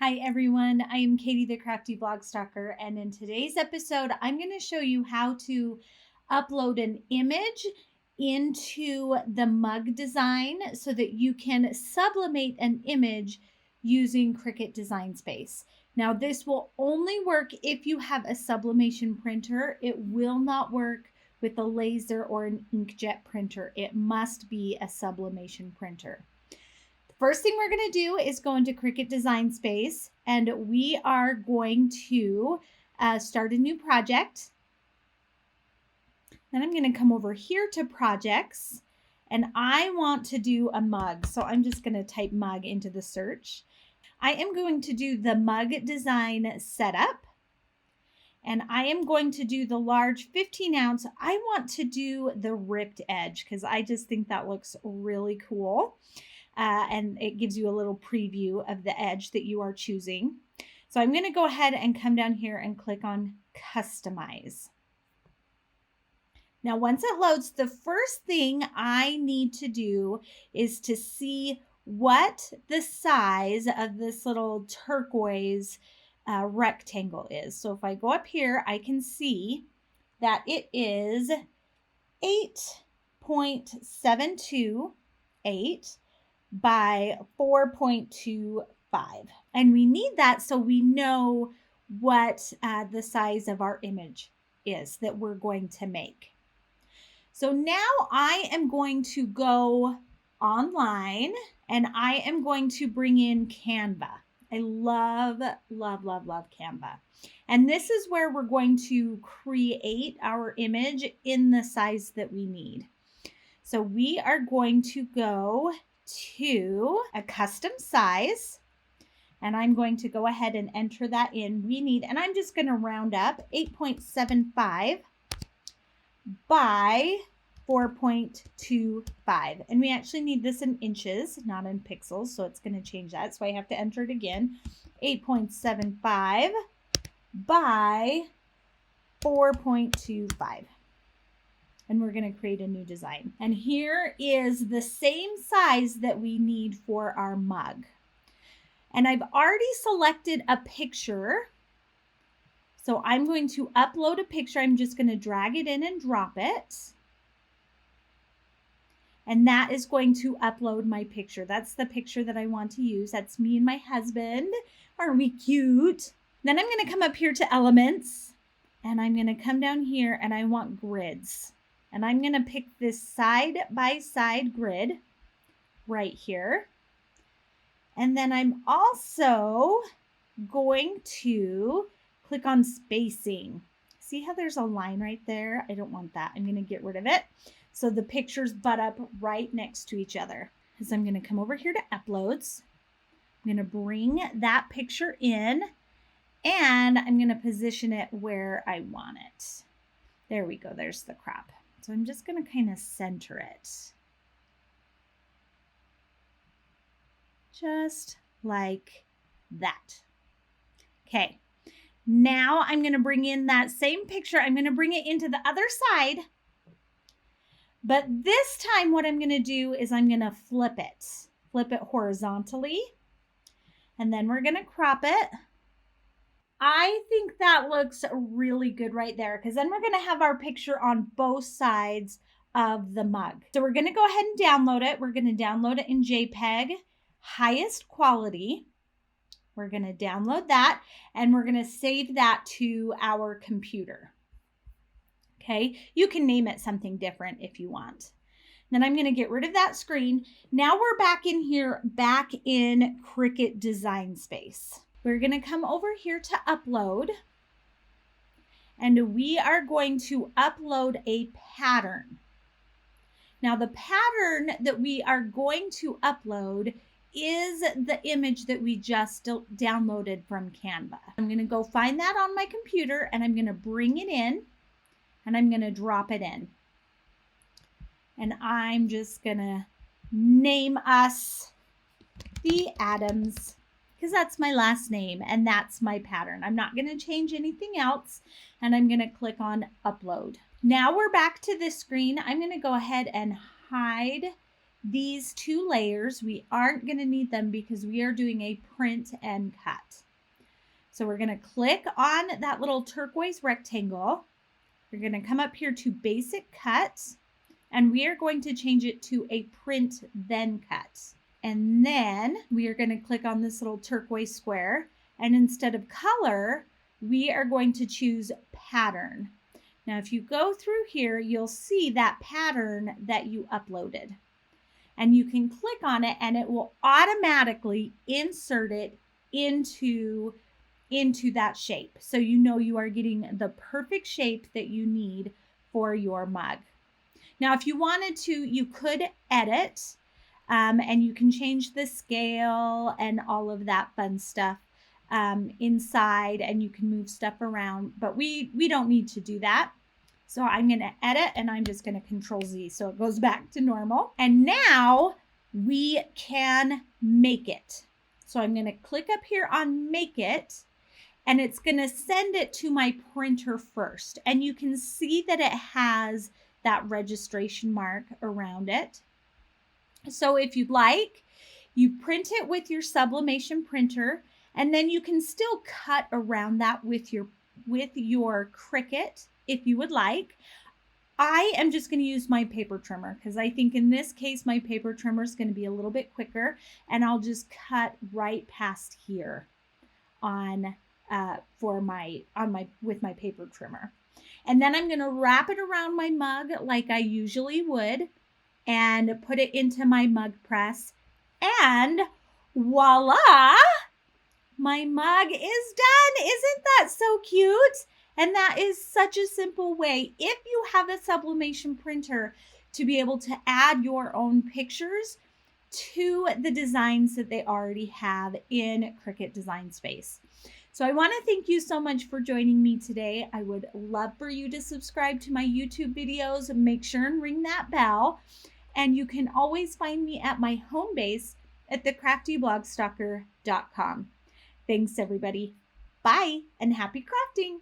Hi everyone, I am Katie the Crafty Blog Stalker, and in today's episode I'm going to show you how to upload an image into the mug design so that you can sublimate an image using Cricut Design Space. Now this will only work if you have a sublimation printer. It will not work with a laser or an inkjet printer. It must be a sublimation printer. First thing we're going to do is go into Cricut Design Space, and we are going to start a new project. Then I'm going to come over here to projects, and I want to do a mug. So I'm just going to type mug into the search. I am going to do the mug design setup, and I am going to do the large 15 ounce. I want to do the ripped edge because I just think that looks really cool. And it gives you a little preview of the edge that you are choosing. So I'm going to go ahead and come down here and click on Customize. Now, once it loads, the first thing I need to do is to see what the size of this little turquoise rectangle is. So if I go up here, I can see that it is 8.728 by 4.25. And we need that so we know what the size of our image is that we're going to make. So now I am going to go online and I am going to bring in Canva. I love, love, love, love Canva. And this is where we're going to create our image in the size that we need. So we are going to go to a custom size, and I'm going to go ahead and enter that in. We need, and I'm just going to round up, 8.75 by 4.25. And we actually need this in inches, not in pixels, so it's going to change that. So I have to enter it again, 8.75 by 4.25. And we're going to create a new design. And here is the same size that we need for our mug. And I've already selected a picture. So I'm going to upload a picture. I'm just going to drag it in and drop it. And that is going to upload my picture. That's the picture that I want to use. That's me and my husband. Aren't we cute? Then I'm going to come up here to Elements. And I'm going to come down here and I want grids. And I'm going to pick this side-by-side grid right here. And then I'm also going to click on spacing. See how there's a line right there? I don't want that. I'm going to get rid of it. So the pictures butt up right next to each other. So I'm going to come over here to Uploads. I'm going to bring that picture in and I'm going to position it where I want it. There we go. There's the crop. So I'm just going to kind of center it. Just like that. Okay. Now I'm going to bring in that same picture. I'm going to bring it into the other side. But this time what I'm going to do is I'm going to flip it. Flip it horizontally. And then we're going to crop it. I think that looks really good right there because then we're going to have our picture on both sides of the mug. So we're going to go ahead and download it. We're going to download it in JPEG, highest quality. We're going to download that and we're going to save that to our computer. Okay, you can name it something different if you want. Then I'm going to get rid of that screen. Now we're back in here, back in Cricut Design Space. We're going to come over here to upload and we are going to upload a pattern. Now the pattern that we are going to upload is the image that we just downloaded from Canva. I'm going to go find that on my computer and I'm going to bring it in and I'm going to drop it in. And I'm just going to name us the Adams, because that's my last name and that's my pattern. I'm not going to change anything else and I'm going to click on upload. Now we're back to this screen. I'm going to go ahead and hide these 2 layers, we aren't going to need them because we are doing a print and cut. So we're going to click on that little turquoise rectangle. We're going to come up here to basic cut, and we are going to change it to a print then cut. And then we are going to click on this little turquoise square, and instead of color, we are going to choose pattern. Now, if you go through here, you'll see that pattern that you uploaded. And you can click on it and it will automatically insert it into that shape. So you know you are getting the perfect shape that you need for your mug. Now, if you wanted to, you could edit and you can change the scale and all of that fun stuff inside, and you can move stuff around, but we don't need to do that. So I'm going to edit and I'm just going to Control Z so it goes back to normal. And now we can make it. So I'm going to click up here on make it, and it's going to send it to my printer first. And you can see that it has that registration mark around it. So if you'd like, you print it with your Sublimation printer, and then you can still cut around that with your Cricut if you would like. I am just going to use my paper trimmer because I think in this case my paper trimmer is going to be a little bit quicker, and I'll just cut right past here on with my paper trimmer. And then I'm going to wrap it around my mug like I usually would and put it into my mug press, and voila, my mug is done. Isn't that so cute? And that is such a simple way, if you have a Sublimation printer, to be able to add your own pictures to the designs that they already have in Cricut Design Space. So I want to thank you so much for joining me today. I would love for you to subscribe to my YouTube videos. Make sure and ring that bell. And you can always find me at my home base at thecraftyblogstalker.com. Thanks, everybody. Bye, and happy crafting.